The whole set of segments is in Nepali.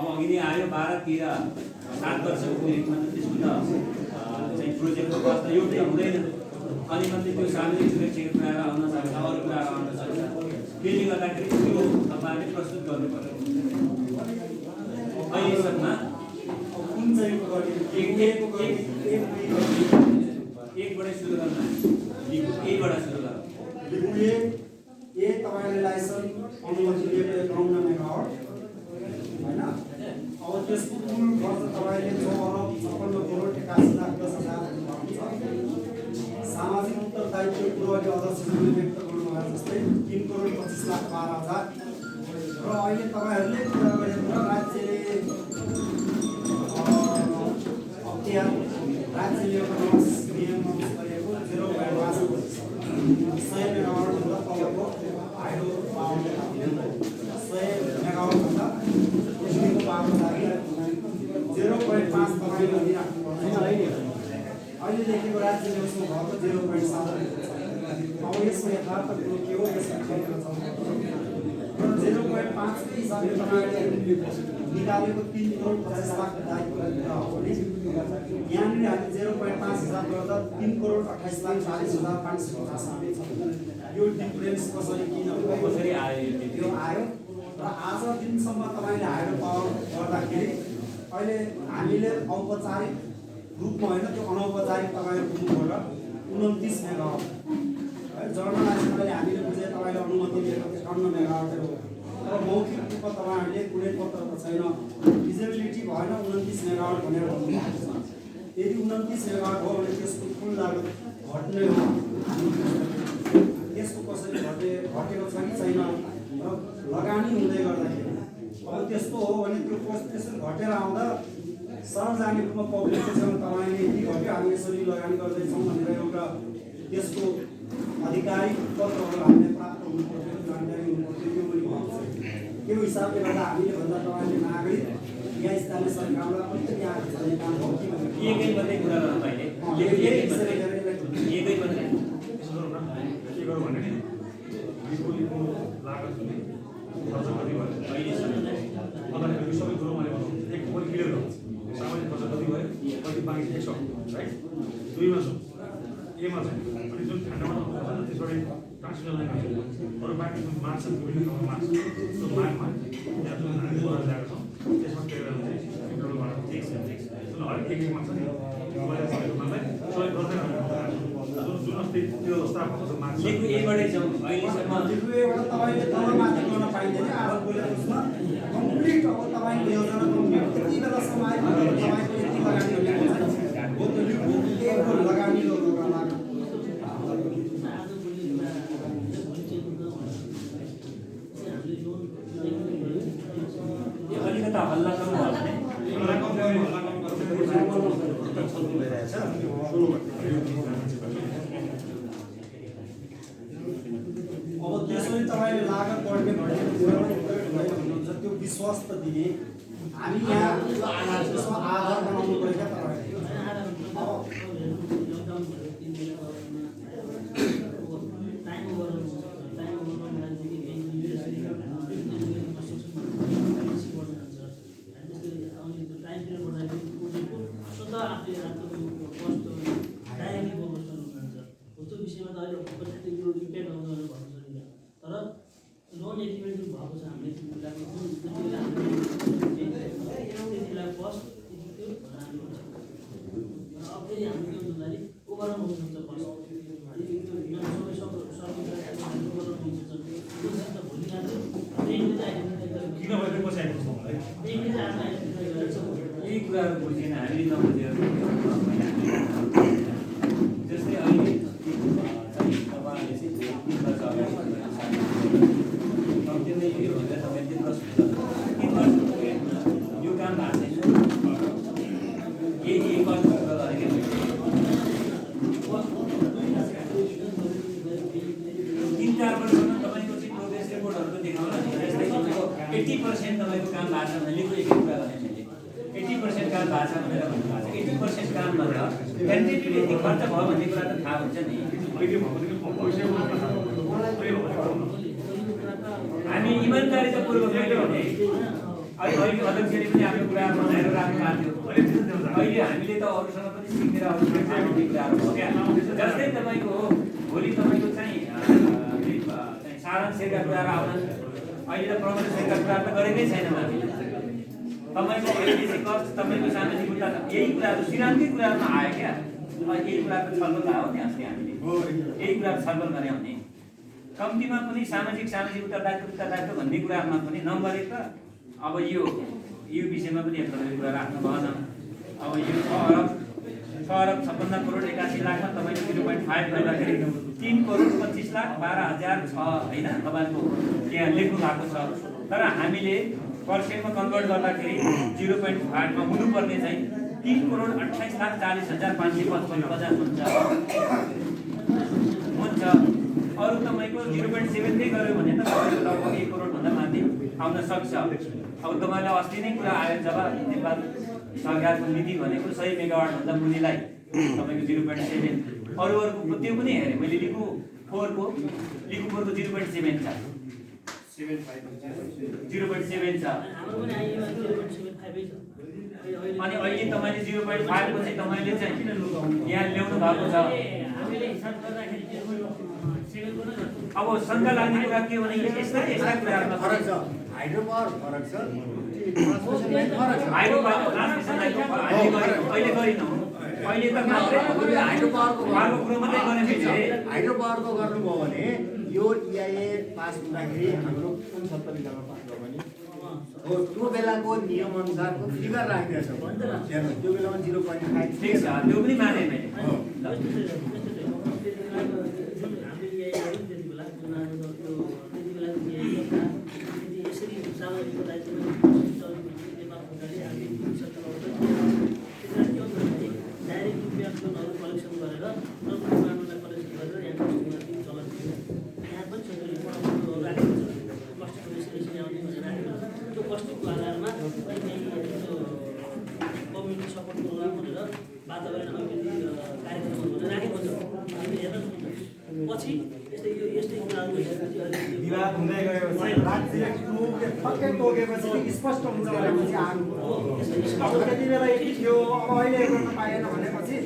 अब अघि नै आयो 12 7 वर्षको लिमिटमा त त्यसको त चाहिँ प्रोजेक्टको कस्ट एउटै हुँदैन अनि मात्रै त्यो सामाजिक सुरक्षाको कुराहरू आउन सक्छ अरू कुराहरू आउन सक्छ त्यसले गर्दाखेरि त्यो तपाईँले प्रस्तुत गर्नु पर्यो अहिलेसम्म कुन चाहिँ एकबाटै सुरु गर्न एबाट सुरु गरौँ ए तपाईँले लाइसेन्स अनुमति लिएको 51 मेगावाट हैन अब त्यसको कुल खर्च तपाईँले 6,56,81,10,10,000 सामाजिक उत्तरदायित्व पूर्वले अध्यक्षले व्यक्त गर्नुभयो जस्तै 3,25,12,000 र अहिले तपाईँहरूले कुरा गरेको राज्यले अख्तियार राज्यले नियम गरेको 0.5 100 मेगावाटभन्दा तलको हाइड्रो पावर 100 मेगावाटभन्दा बेसीको पावर लागि 0.5 तपाईँले दिइराख्नुपर्छ अहिले लेखेको राज्यले उसको भएको 0.7 अब यसको यथार्थ कुरो के हो यसमा 0.5 को हिसाबले तपाईँले निकालेको 3,50,00,000 दायित्व हो भने यहाँनिर हामी 0.5 हिसाब गर्दा 3,28,40,550 यो डिफरेन्स कसरी किन कसरी आयो त्यो आयो र आज दिनसम्म तपाईँले हाइड्रो पावर गर्दाखेरि अहिले हामीले औपचारिक रूपमा होइन त्यो अनौपचारिक तपाईँको रूपबाट 29 मेगावाट है जर्नलाइजले हामीले बुझे तपाईँले अनुमति लिएको 51 मेगावाट हो तर मौखिक रूपमा तपाईँहरूले कुनै पत्र त छैन फिजिबिलिटी भएन 29 मेगावाट भनेर भन्नुभएको छ यदि 29 मेगावाट हो भने त्यसको कुल लागत घट्ने हो त्यसको कसरी घटेको छ कि छैन र लगानी हुँदै गर्दाखेरि अब त्यस्तो हो भने त्यो त्यसरी घटेर आउँदा सार्वजनिक रूपमा पब्लिकसँग तपाईँले यति घट्यो हामी यसरी लगानी गर्दैछौँ भनेर एउटा त्यसको आधिकारिक पत्रहरू हामीले प्राप्त हुनुपर्थ्यो जानकारी हुनुपर्थ्यो त्यो पनि भएको छ त्यो हिसाबले गर्दा हामीले भन्दा तपाईँले नागरिक या स्थानीय सरकारलाई अलिकति आँखा चल्ने काम हो कि एकै मात्रै कुरा गर्न पाइने एकै मात्रै यसो गरौँ न के गरौँ भने नि बिजुलीको लागत हुने खर्च कति भयो अहिलेसम्म अन्तखेरि सबै कुरो मैले भनौँ एक पनि क्लियर गरौँ सामाजिक खर्च कति भयो कति बाँकी छ राइट दुईमा छौँ एमा चाहिँ अनि जुन ठान्डामा त्यसबाट ट्रान्समिसन लाइन अरू बाँकी जुन मार्च विभिन्न ठाउँमा मार्च त्यो मार्चमा त्यहाँ जुन हामीले गरेर ल्याएको छौँ त्यसमा के गरेर चाहिँ इम्प्रुभबाट जुन हरेक एक मार्च छ नि सबै गर्दै जुन अस्ति त्यो अवस्था भएको छ मार्च एबाटै जाउँ अहिलेसम्म एउटा तपाईँले तलमाथि गर्न पाइँदैन आज बोलेको उसमा कम्प्लिट अब तपाईँको योजना कम्प्लिट त्यति बेलासम्म आइपुग्यो तपाईँको यति लगानी हो त्यो लिएको लगानी अलिकता हल्ला कम भयो भने अब त्यसरी तपाईँले लागत बढ्ने घट्ने भन्नुहुन्छ त्यो विश्वास त दिने हामी यहाँ त्यसमा आधार बनाउनु पऱ्यो क्या तपाईँले यही कुराहरू बुझेन हामीले नबुझेर जस्तै अहिले तपाईँहरूले चाहिँ 3 वर्ष अगाडि सम्झिँदै यो भनेर तपाईँले 3 वर्ष यो काम भएको छैन यही कस्तो गरेको 3-4 वर्षमा तपाईँको चाहिँ प्रोग्रेस रिपोर्टहरू पनि देखाउन जस्तै तपाईँको 80% तपाईँको काम भएको छ भने लेखो एक कुरा भने 80% काम भएको छ भनेर भन्नुभएको छ 80% काम भन्दा क्यान्डिडेटले यति खर्च भयो भन्ने कुरा त थाहा हुन्छ नि हामी इमान्दारी त पूर्वक मैले भने अहिले अध्यक्षले पनि आफ्नो कुराहरू भनेर राख्नु भएको थियो। अहिले हामीले त अरूसँग पनि सिकेर अरूसँग जान्ने कुराहरू हो क्या। जस्तै तपाईँको भोलि तपाईँको चाहिँ साधारण शेरका कुराहरू आउलान्। अहिले त प्रमुख शेरका कुराहरू त गरेकै छैन हामीले। तपाईँको एलडिसी कस्ट, तपाईँको सामाजिक मुद्दा, यही कुराहरू सिरानकै कुराहरूमा आयो क्या। यही कुराको छलफल भयो नि अस्ति हामीले, यही कुराहरू छलफल गऱ्यौँ नि। कम्तीमा पनि सामाजिक उत्तरदायित्व भन्ने कुरामा पनि नम्बर 1 त अब यो विषयमा पनि एक प्रकारको कुरा राख्नु भएन। अब यो 6 अरब 56 करोड 81 लाखमा तपाईँले 0.5 गर्दाखेरि 3 करोड 25 लाख 12,000 छ होइन तपाईँको त्यहाँ लेख्नु भएको छ। तर हामीले पर्सेन्टमा कन्भर्ट गर्दाखेरि 0.5 मा हुनुपर्ने चाहिँ 3 करोड 28 लाख 40,555 हुन्छ। अरू तपाईँको 0.7 नै गऱ्यो भने त तपाईँको लगभग 1 करोडभन्दा माथि आउन सक्छ। अब तपाईँलाई अस्ति नै कुरा आयो जब नेपाल सरकारको नीति भनेको 100 मेगावाटभन्दा मुनिलाई तपाईँको 0.7, अरूहरूको त्यो पनि हेरेँ मैले लिकु 4 को 0.7 छ, 0.7 छ। अनि अहिले तपाईँले 0.5 को चाहिँ तपाईँले चाहिँ यहाँ ल्याउनु भएको छ। अब शङ्का लाग्ने कुरा के हो भने यस्ता कुराहरूमा फरक छ। हाइड्रो पावर फरक छ, हाइड्रो पावर अहिले गरिनौँ। अहिले त मात्रै हाइड्रो पावरको कुरो मात्रै गरेपछि हाइड्रो पावरको गर्नुभयो भने यो EIA पास हुँदाखेरि हाम्रो 69 जग्गा पास भयो भने हो त्यो बेलाको नियम अनुसारको फिगर राखिदिएछ त्यो बेलामा 0.5 ठिक छ, त्यो पनि माने मैले। विवाद हुँदै गएपछि राज्यले ठक्कै तोकेपछि स्पष्ट हुन्छ भनेपछि स्पष्ट त्यति बेला यति थियो, अब अहिले गर्न पाएन भनेपछि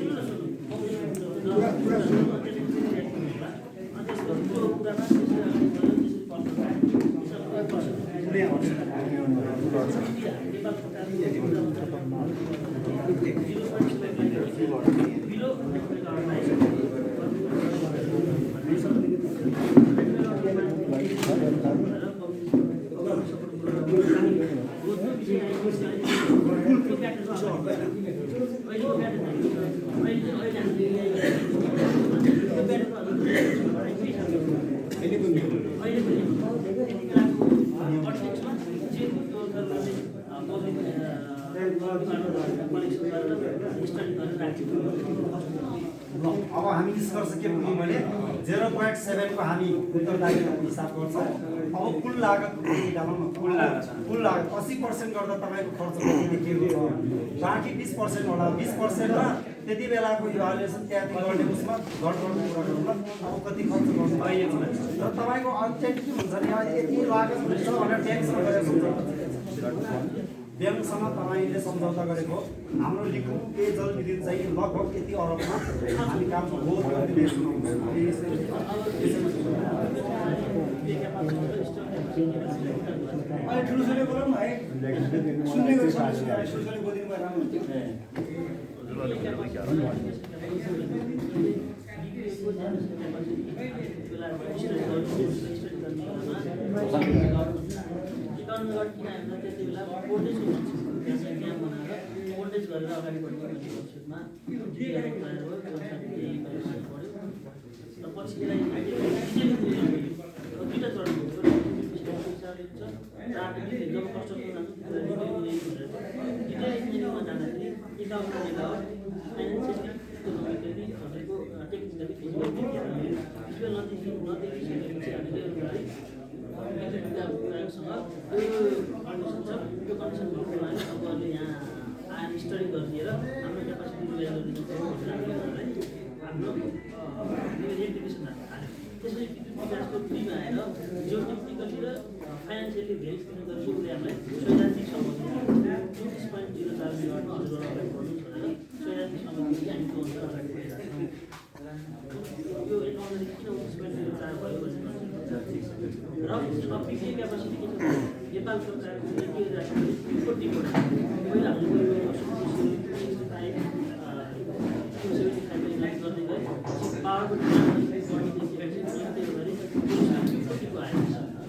अब हामी निष्कर्ष के पुग्यौँ भने 0.7 को हामी उत्तरदायित्वको हिसाब गर्छौँ। अब कुल लागत निकालौँ न। कुल लागत 80% गर्दा तपाईँको खर्च कति देखिएको छ, बाँकी 20% होला। 20% मा त्यति बेलाको इभ्यालुएसन त्यहाँदेखि गर्ने उसमा घटबढको कुरा गरौँ ल। अब कति खर्च गर्नु र तपाईँको अन्त्यमा के हुन्छ नि यति लागत हुन्छ भनेर ट्याक्समा गरेको हुन्छ। ब्याङ्कसँग तपाईँले सम्झौता गरेको हाम्रो लिकु पेयजल विद्युत चाहिँ लगभग यति अरबमा हामी काम हो ठुलोले बोलौँ न है, सुन्ने गरी ठुलोले बोलिदिनु भए राम्रो हुन्थ्यो। त्यति बेला भोल्टेज क्याम्प बनाएर भोल्टेज गरेर अगाडि बढ्ने भविष्यमा पढ्यो र पछि दुईवटा चरण जब कन्स्ट्रक्सनमा जाँदाखेरि एकाउन्ट मेगावाट फाइनेन्सियली तपाईँको टेक्निकली फिजिकल नदेखिसकेपछि हामीले सँग यो कन्डिसन भएको अब अहिले यहाँ आएर स्टडी गरिदिएर हाम्रो क्यापासिटी रिलाइज गरिदिनु हाम्रो एप्लिकेसन हाल्यो। त्यसपछि विद्युत विकासको फ्रीमा आएर जियो टेक्निकली र फाइनेन्सियली भेरिफिकेसन गरेर उसले हामीलाई सैद्धान्तिक क्यापासिटी के छ नेपाल सरकारले के गरिरहेको छ Q40 पहिला हामीले गर्दै गए पावरको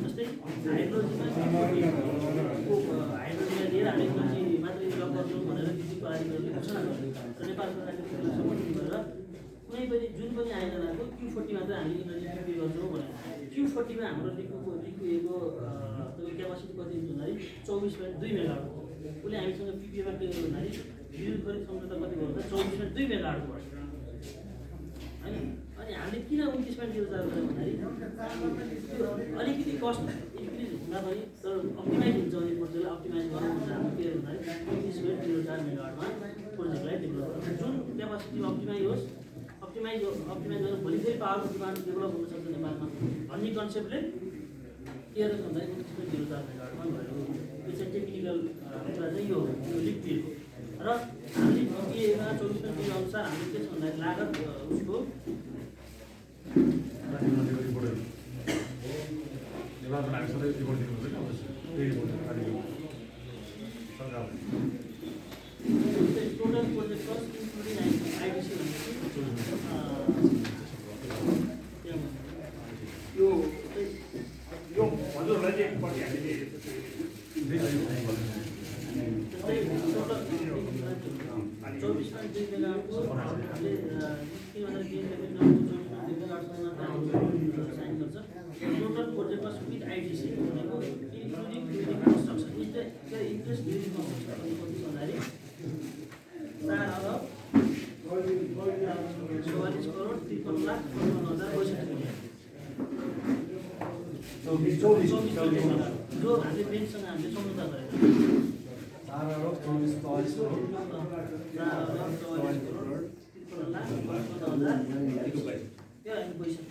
जस्तै हाइड्रोजीमा लिएर हामी मात्रै जब गर्छौँ भनेर विद्युत अधिकारीले घोषणा गर्यो र नेपाल सरकारले समर्थन गरेर कुनै पनि जुन पनि आयोजनाको Q40 मात्रै हामी इनर्जी पे गर्छौँ भने Q40 मा हाम्रो लिकुको क्यापासिटी कति हुन्छ भन्दाखेरि 24.2 मेगावाट उसले हामीसँग पिपिएमा के गर्यो भन्दाखेरि विद्युत खरिद सम्झौता कति गर्दा 24.2 मेगावाट गर्छ हैन अनि हामीले किन 29.04 गर्यो भन्दाखेरि अलिकति कस्ट इन्क्रिज हुँदा पनि तर अप्टिमाइज हुन्छ भने प्रोजेक्टलाई अप्टिमाइज गर्नु भनेर हामी के गर्यो भन्दाखेरि 29.04 मेगावाटमा प्रोजेक्टलाई डेभलप गर्छ जुन क्यापासिटीमा अप्टिमाइज होस् अप्टिमाइज गरेर भोलि फेरि पावरको डिमान्ड डेभलप हुन सक्छ नेपालमा भन्ने कन्सेप्टले के रहेछ भन्दाखेरि 29.04 मेगावाटमा भयो यो चाहिँ टेक्निकल कुरा चाहिँ यो लिक्विड र हामीले पिपिएमा 24.2 अनुसार हामीले के छ भन्दाखेरि लागत उसको नेपालमा हामी सधैँ रिपोर्ट दिनुहुन्छ क्या त्यही रिपोर्ट सरकारले total project cost including IDC यो हजुरहरूलाई चाहिँ एकपट्टि हामीले जस्तै टोटल 24.2 मेगावाटको हामीले के भन्दा साइन गर्छ total project cost with IDC भनेको including construction interest during construction कति भन्दाखेरि 4,44,53,52,62 जो हामीले ब्याङ्कसँग हामीले सम्झौता गरेको 4,44,53,52,62 त्यो हामी पैसा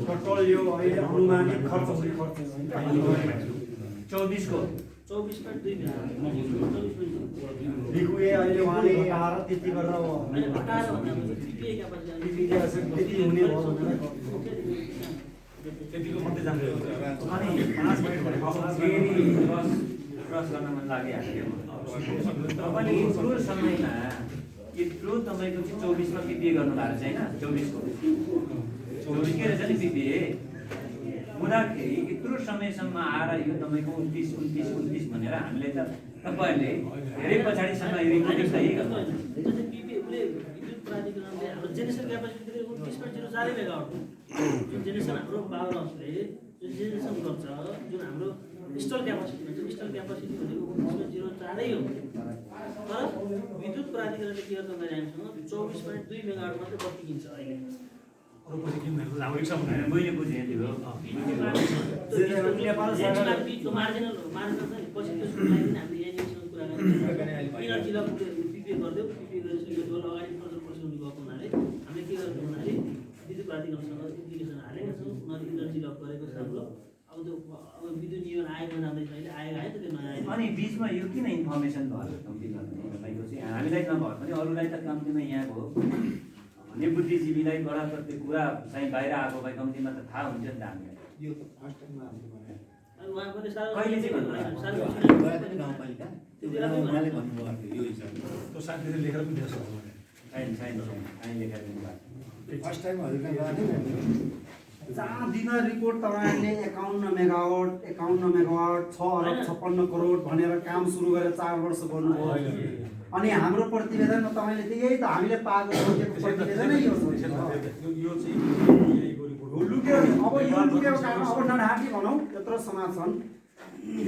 टोटल यो अहिले अनुमानित खर्च 24.2 लिकुए अहिले उहाँले आएर त्यति गरेर त्यति हुने भयो भनेर त्यतिको मात्रै जानकारी हुन्छ अनि 5 मिनट फेरि क्रस गर्न मन लागिहाल्यो तपाईँले यत्रो समयमा यत्रो तपाईँको 24 मा पिपिए गर्नु भएको छ हैन 24 को 24 के रहेछ नि पिपिए हुँदाखेरि यत्रो समयसम्म आएर यो तपाईँको 29 भनेर हामीले त तपाईँहरूले धेरै पछाडिसम्म यो रिपोर्टिङ सही गर्नु विद्युत प्राधिकरणले हाम्रो जेनेरेसन क्यापासिटी 29.04 मेगावाट जुन जेनेरेसन हाम्रो पावर हाउसले जुन जेनेरेसन गर्छ जुन हाम्रो इन्स्टल क्यापासिटी भन्छ इन्स्टल क्यापासिटी भनेको 29.04 हो तर विद्युत प्राधिकरणले के गर्छ भन्दाखेरि हामीसँग 24.2 मेगावाट मात्रै बत्ती किन्छ अहिले अरू पछि किन्दैन हाम्रो इच्छा हुँदैन मैले बुझेँ त्यो नेपालको मार्जिनल मार्जिन छ नि पछि त्यसको लागि हामीले एनएसँग कुरा गर्छौँ इनर्जी लक पिपिए गरिदियो पिपिए गरेपछि यो डोल अगाडि फर्दर प्रोसेस हुने भएको हुनाले हामीले के गर्छौँ भन्दाखेरि विद्युत प्राधिकरणसँग एप्लिकेसन हालेका छौँ उनीहरूले इनर्जी लक गरेको छ हाम्रो अब त्यो अब विद्युत नियम आयोगमा जाँदैछ अहिले आयोग आयो त त्यो नयाँ अनि बीचमा यो किन इन्फर्मेसन भयो कम्ती गर्ने तपाईँको चाहिँ हामीलाई नभए पनि अरूलाई त कम्तीमा यहाँको भन्ने बुद्धिजीवीलाई बडा त त्यो कुरा चाहिँ बाहिर आएको भए कम्तीमा त थाहा हुन्छ नि त हामीलाई यो फर्स्ट टाइममा हामीले भने अनि उहाँको चाहिँ कहिले चाहिँ भन्नु गाउँपालिका त्यो बेला उहाँले भन्नुभएको थियो यो हिसाबले त्यो साथीले लेखेर पनि दिएर सक्छ छैन काहीँ लेखेर दिनुभएको फर्स्ट टाइम हजुरले गएको थियो जहाँ दिन रिपोर्ट तपाईँहरूले 51 मेगावाट 6 अरब 56 करोड भनेर काम सुरु गरेर 4 वर्ष गर्नुभयो अनि हाम्रो प्रतिवेदनमा तपाईँले त यही त हामीले पाएको प्रतिवेदनै यो छ यो चाहिँ लुक्यो अब यो लुकेको कारण अब नढाकी भनौँ यत्रो समाज छन्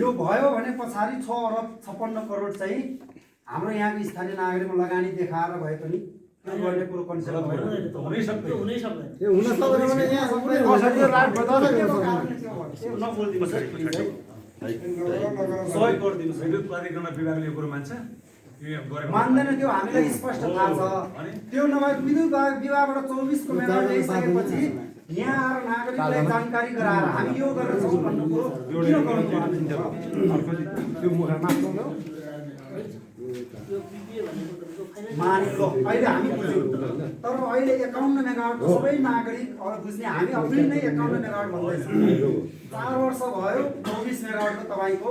यो भयो भने पछाडि 6 अरब 56 करोड चाहिँ हाम्रो यहाँको स्थानीय नागरिकमा लगानी देखाएर भए पनि त्यो गर्ने कुरो कन्सेप्ट भएन हुनै सक्दैन हुनै सक्दैन यो हुन सक्दैन भने यहाँ सबै कसैले रात सहयोग गरिदिनुहोस् विद्युत प्राधिकरण विभागले यो कुरो मान्छ मान्दैन त्यो हामीलाई स्पष्ट थाहा छ। त्यो नभए विद्युत विभागबाट 24 को मेगावाट ल्याइसकेपछि यहाँ आएर नागरिकलाई जानकारी गराएर हामी यो गरेर छौँ भन्नु कुरो किन गर्नु मानिलो अहिले हामी बुझ्यौँ। तर अहिले 51 मेगावाट सबै नागरिक बुझ्ने हामी अघि नै 51 मेगावाट भन्दैछौँ। 4 वर्ष भयो 24 मेगावाटको तपाईँको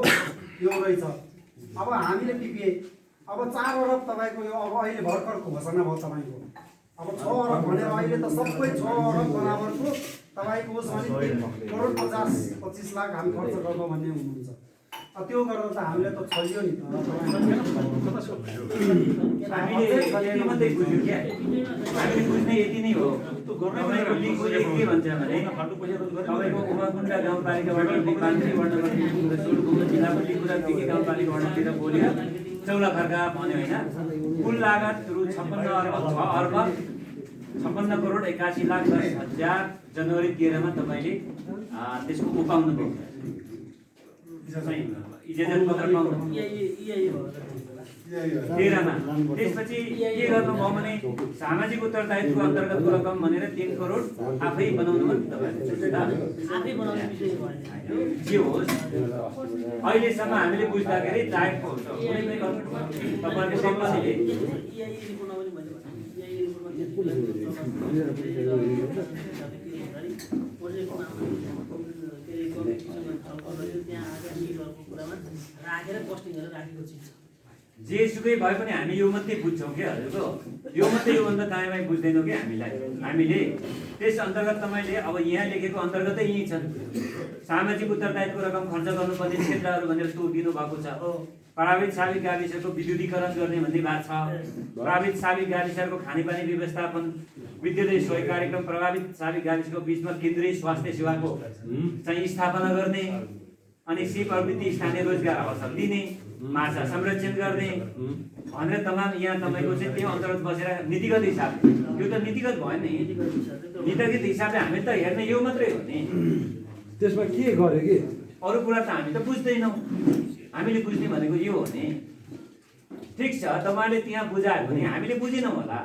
यो रहेछ। अब हामीले पिपिए अब 4 अरब तपाईँको यो अब अहिले भर्खर घोषणा भयो तपाईँको। अब 6 अरब भनेर अहिले त सबै 6 अरब बराबरको तपाईँको होस् भने 3.50-25 लाख हामी खर्च गर्नु भन्ने हुनुहुन्छ। त्यो गर्दा त हामीले त छलियो नि त। हामीले यति मात्रै बुझ्यौँ क्या, हामीले बुझ्ने यति नै हो। तपाईँको लिङ्कले के भन्छ भने तपाईँको उमाकुण्डा गाउँपालिकाबाट विकान्ती वर्णपति जिल्लाको लिङ्कुरा विकी गाउँपालिकाबाट लिएर बोलेर चौलाखर्का भन्यो होइन। कुल लागत रु 56 करोड 81 लाख 10 हजार जनवरी 13 मा तपाईँले त्यसको उपाउनुभयो, इजाजत पत्र पाउनु 13 मा। त्यसपछि के गर्नुभयो भने सामाजिक उत्तरदायित्व अन्तर्गतको रकम भनेर 3 करोड आफै बनाउनु भयो आफै बनाउने विषय भयो जे होस्। अहिलेसम्म हामीले बुझ्दाखेरि लायकको हुन्छ कुनै पनि तपाईँले सम्बन्धीले जेसुकै भए पनि हामी यो मात्रै बुझ्छौँ क्या हजुरको, यो मात्रै योभन्दा दायाँ बुझ्दैनौँ कि हामीले। त्यस अन्तर्गत तपाईँले अब यहाँ लेखेको अन्तर्गतै यहीँ छ। सामाजिक उत्तरदायित्वको रकम खर्च गर्नुपर्ने क्षेत्रहरू भनेर तोकिदिनु भएको छ। प्रभावित साविक गाविसको विद्युतीकरण गर्ने भन्ने भएको छ। प्रभावित साविक गाविसहरूको खानेपानी व्यवस्थापन विद्युतीय सहयोग कार्यक्रम प्रभावित साविक गाविसको बिचमा केन्द्रीय स्वास्थ्य सेवाको चाहिँ स्थापना गर्ने अनि सिप प्रवृत्ति स्थानीय रोजगार अवसर दिने, माछा संरक्षण गर्ने भनेर तमाम यहाँ तपाईँको चाहिँ त्यो अन्तर्गत बसेर नीतिगत हिसाबले, यो त नीतिगत भयो नि। नीतिगत हिसाबले हामी त हेर्ने यो मात्रै हो नि, त्यसमा के गर्यो कि अरू कुरा त हामी त बुझ्दैनौँ। हामीले बुझ्ने भनेको यो हो नि। ठिक छ, तपाईँले त्यहाँ बुझायो भने हामीले बुझेनौँ होला।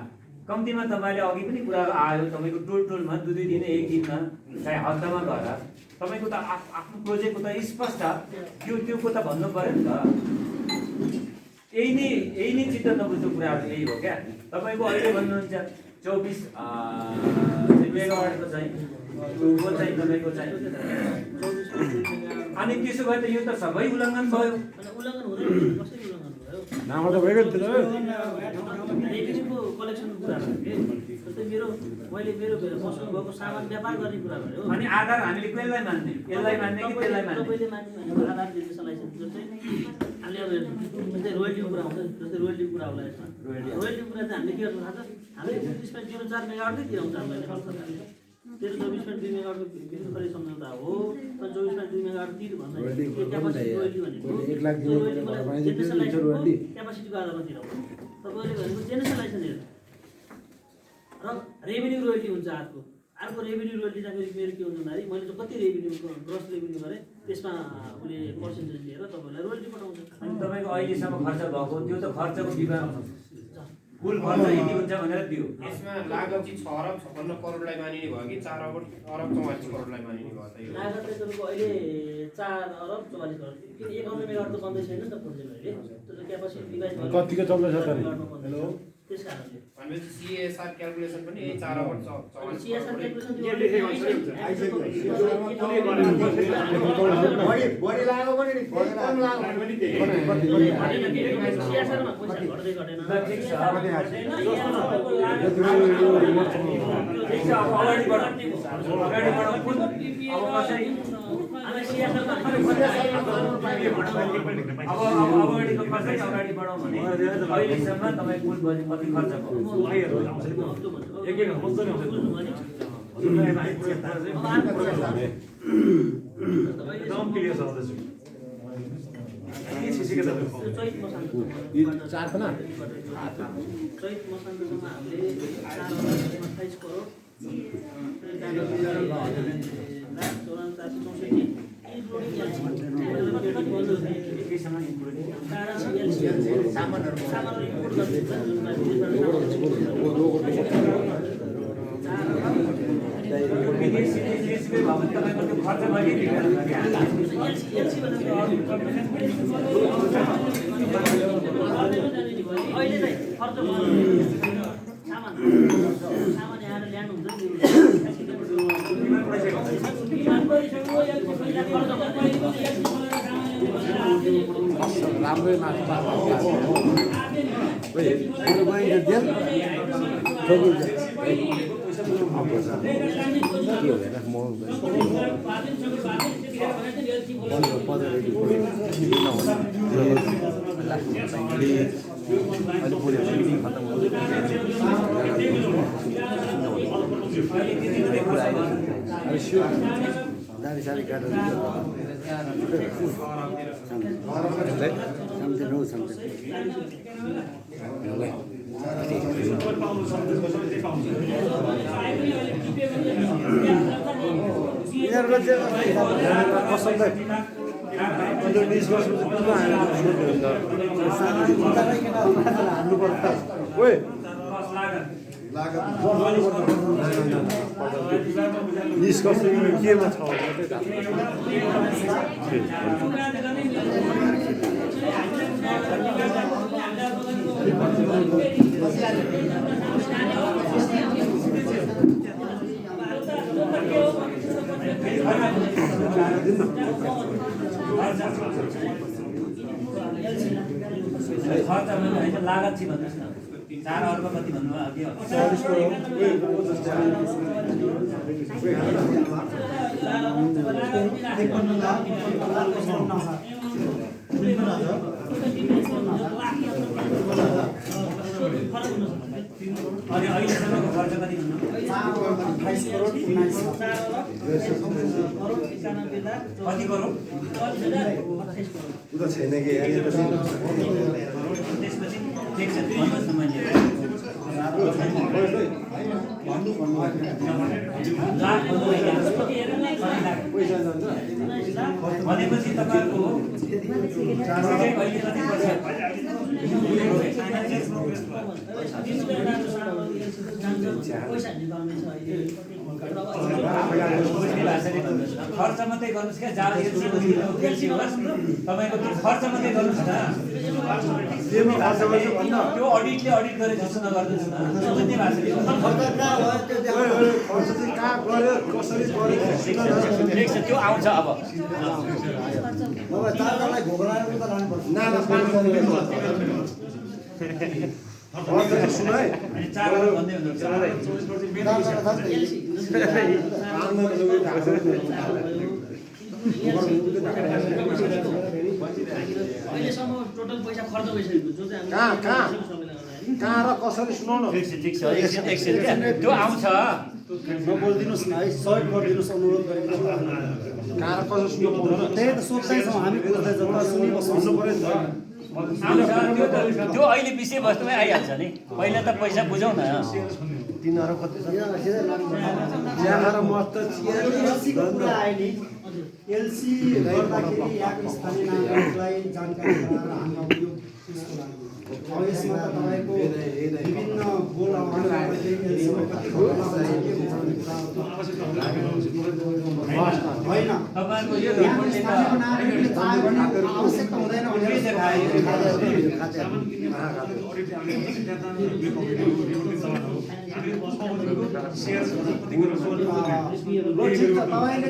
कम्तीमा तपाईँले अघि पनि कुराहरू आयो, तपाईँको टोलमा 2-2 दिन 1 दिनमा चाहे हप्तामा गएर तपाईँको त आफ्नो प्रोजेक्टको त स्पष्ट त्यो को त भन्नु पऱ्यो नि त। यही नै चित्त नबुझ्दो कुराहरू यही हो क्या। तपाईँको अहिले भन्नुहुन्छ 24 मेगावाटको चाहिँ तपाईँको चाहिँ अनि त्यसो भए त यो त सबै उल्लङ्घन भयो। उल्लङ्घन हुँदैन, कसरी उल्लङ्घन भयो? नामबाट त भइगयो नि त। रेभेन्यूको कलेक्सनको कुरा भयो कि जस्तै मैले मेरो पसल भएको सामान व्यापार गर्ने कुरा भयो। अनि आधार हामीले कसलाई मान्ने, यसलाई मान्ने कि त्यसलाई मान्ने? तपाईँले मान्ने आधार निर्देशन लाइसेन्स जस्तै हामीले अब जस्तै रोयल्टीको कुरा आउँछ, जस्तै रोयल्टीको कुरा होला यसमा। रोयल्टीको कुरा चाहिँ हामीले के गर्नु थाहा छ? हामीले 24.04 मेगावाटकै तिराउँछ हामीले खर्च। 24.2 मेगावाटको विद्युत खरिद सम्झौता हो, तर 24.2 मेगावाट तिर्नु भन्दा क्यापासिटी रोयल्टी भनेको क्यापासिटीको आधारमा तिराउँछ। तपाईँले भनेको जेनेरेसन लाइसेन्स हेर्नु र रेभेन्यू रोयल्टी हुन्छ अर्को रेभेन्यू रोयल्टी चाहिँ मेरो के हुन्छ भन्दाखेरि मैले चाहिँ कति रेभेन्यूको ग्रस रेभेन्यू गरेँ त्यसमा उसले पर्सेन्टेज लिएर तपाईँलाई रोयल्टी पठाउँछ। अनि तपाईँको अहिलेसम्म खर्च भएको त्यो त खर्चको विवरण कुल खर्च यति हुन्छ भनेर दियो। यसमा लागत चाहिँ 6 अरब 56 करोडलाई मानिने भयो कि 4 अरब 44 करोडलाई मानिने भयो त? यो लागत चाहिँ तपाईँको अहिले 4 अरब 44 करोड, किन 51 मेगावाट त बन्दै छैन नि त प्रोजेक्ट अहिले। त्यो क्यापासिटी डिभाइड कतिको चल्दैछ त? हेलो त्यस कारणले भनेपछि सीएसआर क्याल्कुलेसन पनि यही 4 अरब 44 सीएसआर करोड। बढी लाग्यो भने नि कम लाग्यो भने सीएसआरमा पैसा घट्दै घटेन। ठिक छ, अब अगाडि बढौँ कुन अब कसरी अब अगाडिको खर्च अगाडि बढाउँ भने अहिलेसम्म तपाईँ कुल कति खर्च भयो? चैत मसान्तसम्म हामीले 4.28 करोड 4,464 सामानहरू इम्पोर्ट गरिदिन्छ अहिले चाहिँ खर्च सामान यहाँ ल्याउनुहुन्छ राम्रै माथि सारी काटेर कसैलाई 20 वर्षपछि किन हाल्नु पर्छ निष्कर्ष केमा छ खर्च होइन लागत चाहिँ भन्नुहोस् न 4 अर्ब कति भन्नुभयो अनि अहिलेसम्मको खर्च कति भन्नु 28 करोड 19 कति करोड उता छैन कि त्यसपछि ठिक छ भन्नुहोस् न मैले भनेपछि तपाईँको अहिले कति खर्च मात्रै गर्नुहोस् क्या जाल एलसी होस् तपाईँको त्यो खर्च मात्रै गर्नुहोस् न त्यो अडिटले अडिट गरे जस्तो नगर्नुहोस् न बुझ्ने भाषा त्यो आउँछ अब सुनाइ भन्दै अहिलेसम्म टोटल पैसा खर्च भइसकेको जो चाहिँ कहाँ र कसरी सुनाउनु ठिक छ एकछिन त्यो आउँछ नबोलिदिनुहोस् न है सहयोग गरिदिनुहोस् अनुरोध गरेको कहाँ र कसरी सुनाउनु त्यही त सोच्दैछौँ हामी बोल्दै जब सुनिबस्नु पर्यो नि त त्यो अहिले विषयवस्तुमै आइहाल्छ नि पहिला त पैसा बुझौँ न तिनीहरू कति चिया र मस्त एलसीको कुरा आयो नि एलसी गर्दाखेरि यहाँको स्थानीय नागरिकलाई जानकारी गराएर हामीलाई यो त्यसको लागि अब यसमा त तपाईँको विभिन्न गोल होइन तपाईँको यो स्थानीय नागरिकले थाहा गर्ने आवश्यकता हुँदैन तपाईँले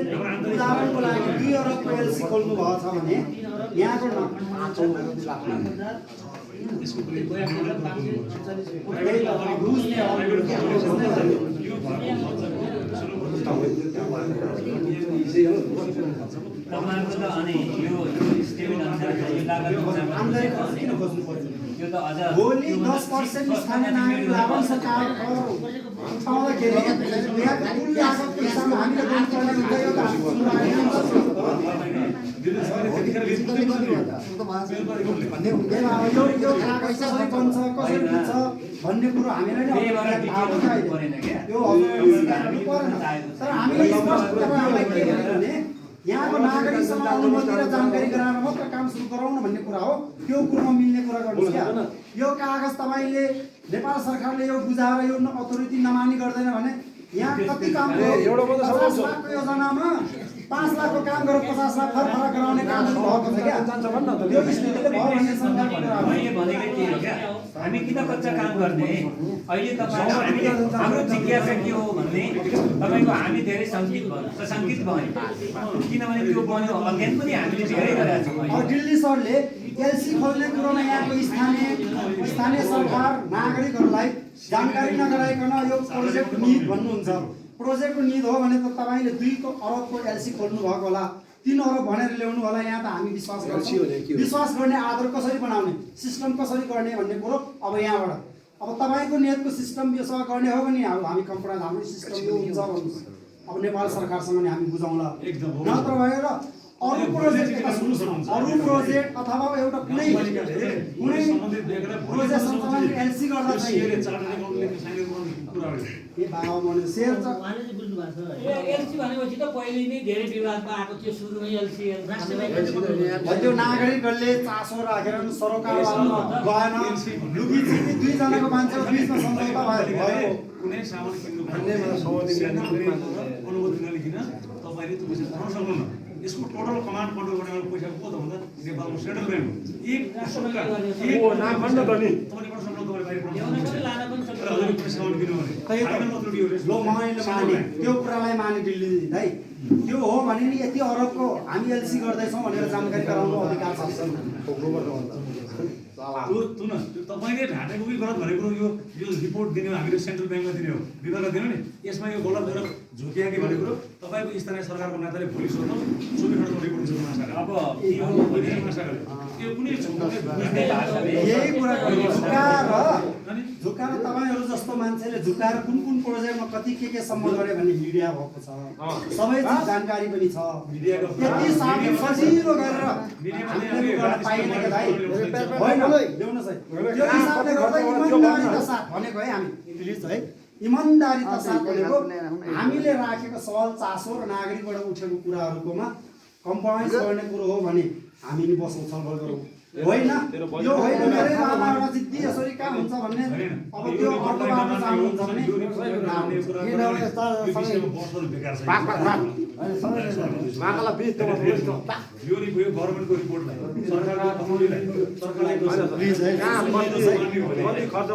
उदाहरणको लागि 2 अरबको एलसी खोल्नु भएको छ भने यहाँको तपाईँको त अनि यो स्टेबिल अनुसार यो लागत आम्दानी खर्च किन खोज्नु पर्यो यो त अझ भोलि 10% स्थानीय नागरिक लाभन सरकार उठाउँदाखेरि यहाँको कुल लागत पैसामा हामीले गर्नुपर्ने हुन्छ यो त यो पैसा कसरी बन्छ कसरी दिन्छ भन्ने कुरो हामीलाई नै थाहा हुन्छ त्यो परेन तर हामीले स्पष्ट गरेर हामीलाई के भन्यो भने यहाँको नागरिकसँग अनुमति र जानकारी गराएर मात्र काम सुरु गराउनु भन्ने कुरा हो। त्यो कुरोमा मिल्ने कुरा गर्नुहोस् क्या। यो कागज तपाईँले नेपाल सरकारले यो बुझाएर यो अथोरिटी नमानी गर्दैन भने यहाँ कति काम गऱ्यो? 50 लाखको योजनामा 5 लाखको काम गरेर 50 लाख फरक गराउने काम भएको छ क्या। यो स्थितिले भयो भन्ने शङ्काको कुरा हो। मैले भनेकै के हो क्या, हामी किन कच्चा काम गर्ने? अहिले तपाईँ हाम्रो जिज्ञासा के हो भने तपाईँको हामी धेरै सशङ्कित भयौँ, किनभने त्यो बन्यो अध्ययन पनि हामीले धेरै गरेका छौँ। दिल्ली सरले एलसी खोल्ने कुरोमा यहाँको स्थानीय सरकार नागरिकहरूलाई जानकारी नगराइकन यो प्रोजेक्ट निड भन्नुहुन्छ। प्रोजेक्टको निड हो भने त तपाईँले 2 अरबको एलसी खोल्नु भएको होला, 3 अरब भनेर ल्याउनु होला। यहाँ त हामी विश्वास गर्छौँ। विश्वास गर्ने आधार कसरी बनाउने, सिस्टम कसरी गर्ने भन्ने कुरो अब यहाँबाट अब तपाईँको नेटको सिस्टम विश्वास गर्ने हो भने हामी कम्प्युटर हाम्रो सिस्टम यो हुन्छ भन्नुहोस्। अब नेपाल सरकारसँग नि हामी बुझाउँला, नत्र भएर अरू प्रोजेक्ट अथवा एउटा कुनै प्रोजेक्ट सञ्चालन एलसी गर्दा चाहिँ उहाँले चाहिँ बुझ्नु भएको छ। एलसी भनेपछि त पहिले नै धेरै विवादमा आएको थियो, सुरुमै एलसी त्यो नागरिकहरूले चासो राखेर सरोकारमा गएन, लुकी छिपी 2 जनाको मान्छेको बिचमा सम्झौता भयो। कुनै सामान किन्नु अनुमति नलिकन तपाईँले त्यो पैसा पाउन सक्नुहुन्न। यसको टोटल कमान्ड कन्ट्रोल गर्ने पैसा को त भन्दा नेपालको सेन्ट्रल ब्याङ्क हो। एक सरकार नाम भन्न त नि तपाईँले पनि सक्नु, तपाईँले बाहिर त्यो कुरालाई माने दिल्ली है। त्यो हो भने नि यति अरबको हामी एलसी गर्दैछौँ भनेर जानकारी गराउनु अधिकार छ। तपाईँले ढाँटेको उयो गलत भनेको यो रिपोर्ट दिने हो, हामीले सेन्ट्रल ब्याङ्कमा दिने हो, विभागलाई दिने नि। यसमा यो गलत गरेर झुकिया कि भनेको तपाईँको स्थानीय सरकारको नाताले भोलि सोध्नु सुविधाको रिपोर्ट दिनु आशा अब यो कुनै यही कुरा झुकाएर तपाईँहरू जस्तो मान्छेले झुकाएर कुन प्रोजेक्टमा कति के सम्म गरे भन्ने मिडिया भएको छ, सबै जानकारी पनि छ। यति साथी सजिलो गरेर पाइने के भाइ होइन ल्याउनुहोस् है। त्यो हिसाबले गर्दा इमानदारी साथ भनेको है हामी प्लिज है, इमानदारी साथ भनेको हामीले राखेको सवाल चासो र नागरिकबाट उठेको कुराहरूकोमा कम्प्रोमाइज गर्ने कुरो हो भने हामी नि बसौँ, छलफल गरौँ। होइन यो होइन मेरै बाबाबाट जिद्दी यसरी काम हुन्छ भन्ने अब त्यो अर्को बाटो जानुहुन्छ भने यो गभर्मेन्टको रिपोर्टलाई सरकारले खर्च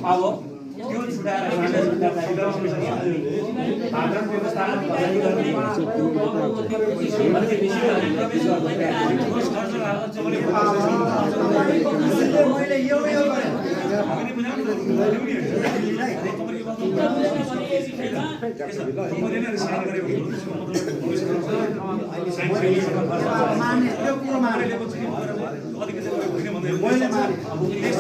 अब त्यो छुटाएर मैले यो गरेँ माने त्यो कुरो माने मैले माने हामीले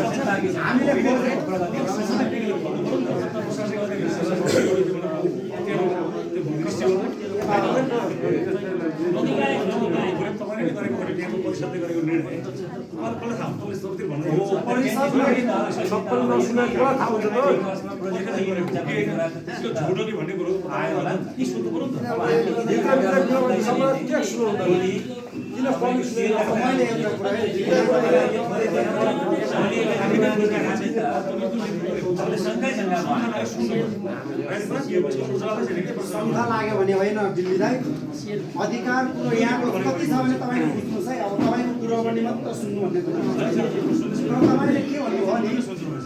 शङ्का लाग्यो भने होइन दिल्लीलाई अधिकार कुरो यहाँको कति छ भने तपाईँले बुझ्नुहोस् है। अब तपाईँको कुरो पनि मात्र सुन्नु भन्ने कुरा तपाईँले के भन्नुभयो भने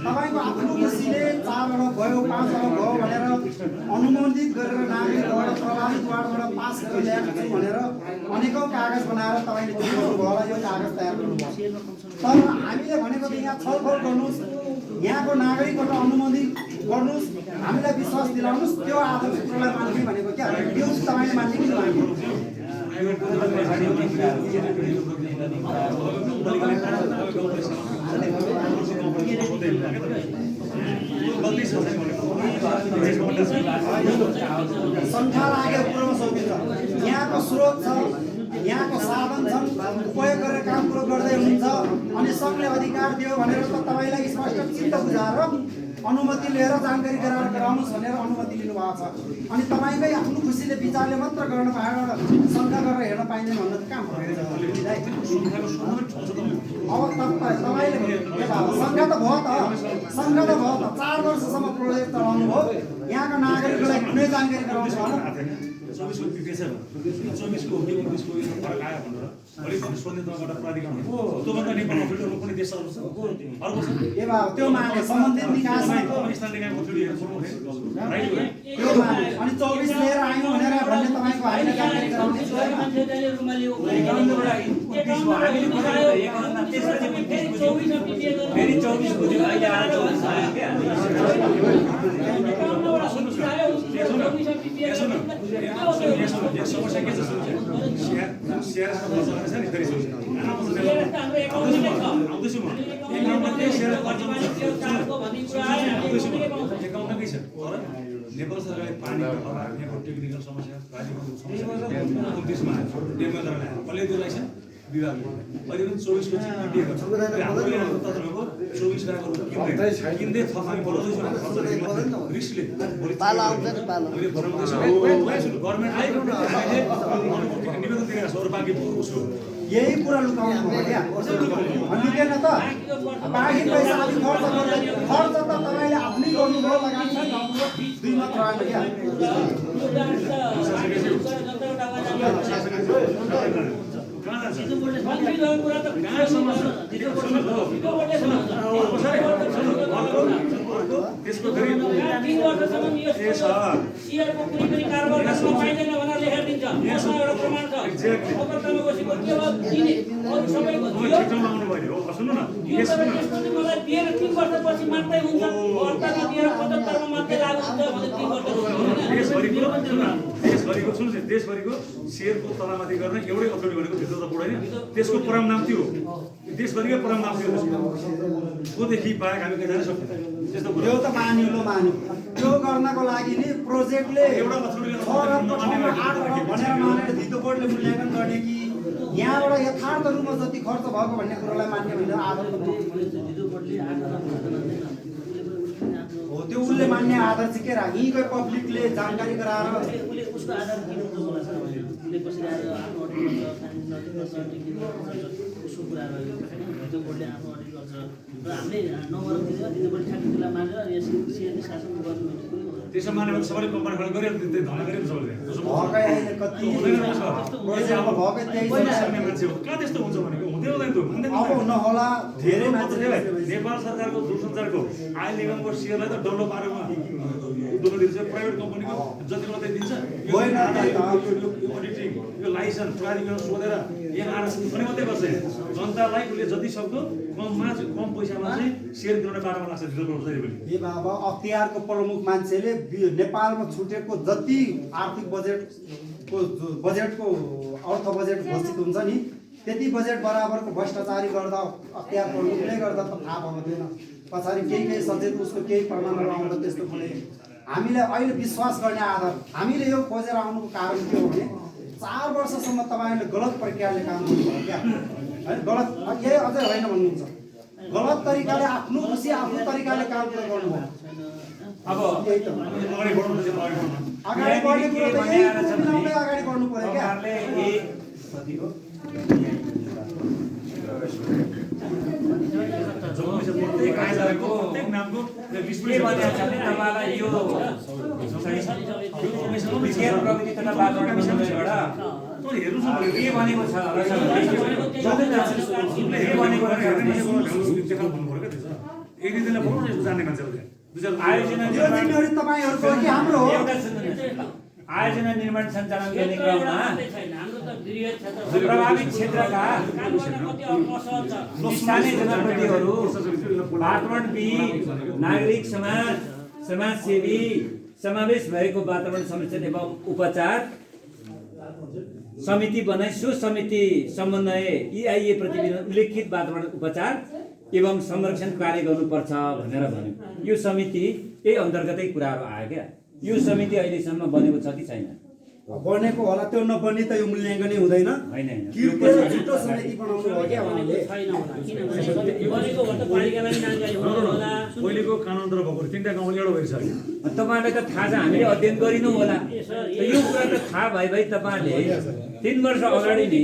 तपाईँको आफ्नो खुसीले 4 अरब भयो 5 अरब भयो भनेर अनुमोदित गरेर नागरिकबाट प्रभावित वार्डबाट पास गरेर ल्याएको छु भनेर अनेकौँ कागज बनाएर तपाईँले दिनुभयो होला, यो कागज तयार गर्नुभयो। तर हामीले भनेको त यहाँ छलफल गर्नुहोस्, यहाँको नागरिकबाट अनुमोदित गर्नुहोस्, हामीलाई विश्वास दिलाउनुहोस्, त्यो आदर्श कुरोलाई मान्ने भनेको क्या यो तपाईँले मान्ने कि नमान्ने? गल्ती छ भनेको सङ्ख्या लागेको कुरोमा सकिन्छ। यहाँको स्रोत छ, यहाँको साधन छन्, उपयोग गरेर काम कुरो गर्दै हुनुहुन्छ अनि सङ्घले अधिकार दियो भनेर त तपाईँलाई स्पष्ट चित्त बुझाएर अनुमति लिएर जानकारी गराउनुहोस् भनेर अनुमति लिनुभएको छ। अनि तपाईँकै आफ्नो खुसीले विचारले मात्र गर्न पाएर शङ्का गरेर हेर्न पाइँदैन भन्न त काम अब तपाईँले शङ्का त भयो त, शङ्का त भयो त। 4 वर्षसम्म प्रोजेक्ट चलाउनु भयो, यहाँका नागरिकलाई कुनै जानकारी गराउनु भएन। 24 को पिटेछ 24 को 29 को यो फरक आयो भनेर अलिक सोध्ने तपाईँबाट प्राधिकरण हो त्योभन्दा नेपालमा फिल्टरको कुनै देशहरू छ अर्को छ ए बा त्यो मागे सम्बन्धित निकायमा स्थानीय निकायको फिल्टर बोल्नु राइट हो त्यो मागे अनि 24 लिएर आयौँ भनेर भन्ने तपाईँको होइन जानकारी गराउने छ। फेरि 24 बुझ्यो अहिले आएर 24 आयो क्या समस्या के छ सिआरएसको खर्च गरेर छ नि धेरै समस्या आउँदैछु म एकाउन्टमा के सेयर खर्च एकाउन्टमा के छ तर नेपाल सरकारले पानी अभाव यहाँको टेक्निकल समस्या राज्यको समस्या 29 मा डेमोग्राफी ल्यायो कसले त्यो लाइसेन्स विभागले अहिले पनि 24 को चाहिँ पिटिएको छ हामीले तपाईँको 24 गएको किन्दै थपामी बनाउँदैछु रिस्कले पालो आउँछ नि पालो हामीले बनाउँदैछु गभर्नमेन्टलाई निवेदन दिएको छ अरू बाँकी उसको यही कुरा लुकाउनु भयो क्या लुकेन त बाँकी पैसा अलि खर्च गर्दै खर्च त तपाईँले आफ्नै गर्नुभयो लगानी 2 मात्र आयो क्या त्यसको फेरि 3 वर्षसम्म यो सिआरको कुनै पनि कारोबार गर्न पाइँदैन भनेर लेखेर दिन्छ। यसमा एउटा प्रमाण छ। अन्तर्गतमा बसेको के हो दिने अरु सबैको दियो। आउनु भयो हो सुन्नु न त्यसपछि मलाई दिएर 3 वर्षपछि मात्रै हुन्छ। वर्तमान दिएर 75 मा मात्रै लागु हुन्छ भने 3 वर्ष देशभरिको सुन्नु देशभरिको शेयरको तलामाथि गर्न एउटै अथोरिटी भनेको भित्र त पुऱ्याइन त्यसको परम नाम थियो देशभरिकै परम नाम थियो कोदेखि बाहेक हामी कहाँ जान सक्दैनौँ त्यस्तो यो त मानिलो मान्यो त्यो गर्नको लागि नि प्रोजेक्टले एउटा अथोरिटीले भनेर मानेर धितो बोर्डले मूल्याङ्कन गर्ने कि यहाँबाट यथार्थ रूपमा जति खर्च भएको भन्ने कुरालाई मान्ने होइन आधार हो त्यो उसले मान्ने आधार चाहिँ के राख यहीँकै पब्लिकले जानकारी गराएर उसको आधार के हुन्छ मलाई थाहा भएन। उसले कसरी आएर आफ्नो अडिट गर्छ उसको कुरा रह्यो भिडियो बोर्डले आफ्नो अडिट गर्छ र हामीले 9 वर्ष दिएर भिडियो बोर्ड ठ्याक्कै त्यसलाई मानेर यस सिआरले शासन गर्नु त्यसो माने भने सबैले कम्पनी खडा गरेर त्यो धना गरेर सबैले भकै अहिले कति प्रोजेक्टमा भकै 23 सक्ने मान्छे हो कहाँ त्यस्तो हुन्छ भनेको हुँदै हुँदैन त्यो अब नहोला धेरै मान्छे नेपाल सरकारको दूरसञ्चारको आयल निगमको सेयरलाई त डल्लो पारेर उद्योग दिन्छ प्राइभेट कम्पनीको जति मात्रै दिन्छ होइन यो अडिटिङ यो लाइसेन्स प्राधिकरण सोधेर यहाँ आएर पनि मात्रै गर्छ जनतालाई उसले जति सक्दो कम पैसामा चाहिँ सेयर दिलाउने बाटोमा लाग्छ भित्र पनि ए बाबा अख्तियारको प्रमुख मान्छेले नेपालमा छुटेको जति आर्थिक बजेटको अर्थ बजेट घोषित हुन्छ नि त्यति बजेट बराबरको भ्रष्टाचारी गर्दा अख्तियार प्रमुखले गर्दा त थाहा पाउँदैन पछाडि केही सचेत उसको केही प्रमाणहरू आउँदा त्यस्तो कुनै हामीले अहिले विश्वास गर्ने आधार हामीले यो खोजेर आउनुको कारण के हो भने 4 वर्षसम्म तपाईँहरूले गलत प्रक्रियाले काम गर्नुभयो क्या है गलत यही अझै होइन भन्नुहुन्छ गलत तरिकाले आफ्नो खुसी आफ्नो तरिकाले काम गर्नुभयो अब यही त अगाडि बढ्नु अगाडि बढ्ने कुरो त यही मिलाउँदै अगाडि बढ्नु पर्यो क्या तपाईँलाई यो विज्ञान प्रविधि तथा वातावरण मन्त्रालयबाट के भनेको छ आयोजना जिम्मेवारी तपाईँहरूको हो कि हाम्रो हो आयोजना निर्माण सञ्चालन गर्ने क्रममा प्रभावित क्षेत्रका स्थानीय जनप्रतिनिधिहरू वातावरण नागरिक समाज समाजसेवी समावेश भएको वातावरण संरक्षण एवं उपचार समिति बनाई सो समिति समन्वय EIA प्रतिवेदन उल्लेखित वातावरण उपचार एवं संरक्षण कार्य गर्नुपर्छ भनेर भन्यो। यो समिति यही अन्तर्गतै कुराहरू आयो क्या। यो समिति अहिलेसम्म बनेको छ कि छैन? बनेको होला, त्यो नबनी त यो मूल्याङ्कनै हुँदैन। होइन कृपया छिटो समिति बनाउनु भयो क्या उहाँले। छैन होला, किनभने बनेको भए त पालिकालाई जानकारी हुनु होला। पहिलेको कानुन तर भएको 3टा गाउँले एउटा भइसक्यो। तपाईँलाई त थाहा छ, हामीले अध्ययन गरिनौँ होला। यो कुरा त थाहा भए तपाईँले 3 वर्ष अगाडि नै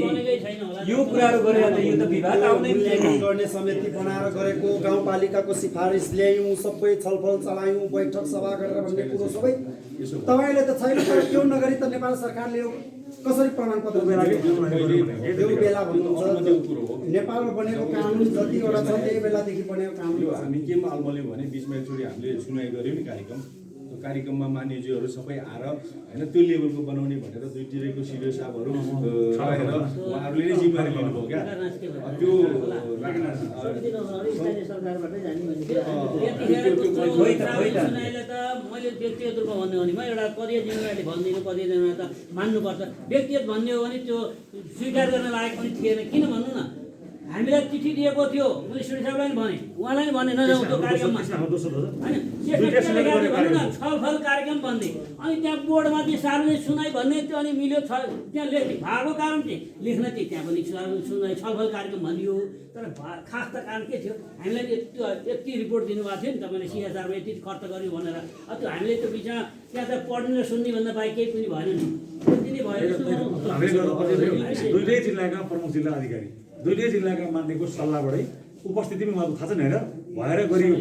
यो कुराहरू गरेर त यो त विवाद आउँदै मूल्याङ्कन गर्ने समिति बनाएर गरेको, गाउँपालिकाको सिफारिस ल्यायौँ, सबै छलफल चलायौँ, बैठक सभा गरेर भन्ने कुरो सबै तपाईँले त छैन। तर त्यो नगरी त नेपाल सरकारले यो कसरी प्रमाणपत्र त्यो बेला भन्नुहुन्छ नेपालमा बनेको कानुन जतिवटा छ त्यही बेलादेखि बनेको कानुन हो। हामी केमा अल्मल्यौँ भने बिचमा एकचोटि हामीले सुनाइ गऱ्यौँ नि कार्यक्रम। त्यो कार्यक्रममा मान्यज्यूहरू सबै आएर होइन त्यो लेभलको बनाउने भनेर दुईतिरको सिडिओ साहबहरू रहेर उहाँहरूले नै जिम्मेवारी लिनुभयो क्या। त्यो सरकारबाटै जाने सुनाइले त मैले व्यक्तिगत रूपमा भन्ने हो भने म एउटा पदीय जिम्मेवारीले भन्दिनँ, पदीय जिम्मेवारी त मान्नुपर्छ। व्यक्तिगत भन्ने हो भने त्यो स्वीकार गर्न लागेको पनि थिएन। किन भन्नु न, हामीलाई चिठी दिएको थियो, मैले श्री साहबलाई पनि भने, उहाँलाई पनि भने नजाउँ त्यो कार्यक्रममा होइन छलफल कार्यक्रम भन्ने। अनि त्यहाँ बोर्डमा चाहिँ सार्वजनिक सुनाइ भन्ने थियो। अनि मिल्यो त्यहाँ लेख्ने भएको कारण चाहिँ लेख्न चाहिँ त्यहाँ पनि सुनाइ छलफल कार्यक्रम भनियो। तर खास त कारण के थियो, हामीलाई त्यो यति रिपोर्ट दिनुभएको थियो नि तपाईँले CSRमा यति खर्च गर्यो भनेर। त्यो हामीले त्यो बिचमा त्यहाँ त पढ्ने र सुन्ने भन्दा बाहेक केही पनि भएन नि। त्यति नै भयो। दुईटै जिल्लाका प्रमुख जिल्ला अधिकारी, दुईटै जिल्लाका मान्यको सल्लाहबाटै उपस्थितिमा उहाँको थाहा छ नि होइन भएर गरियो।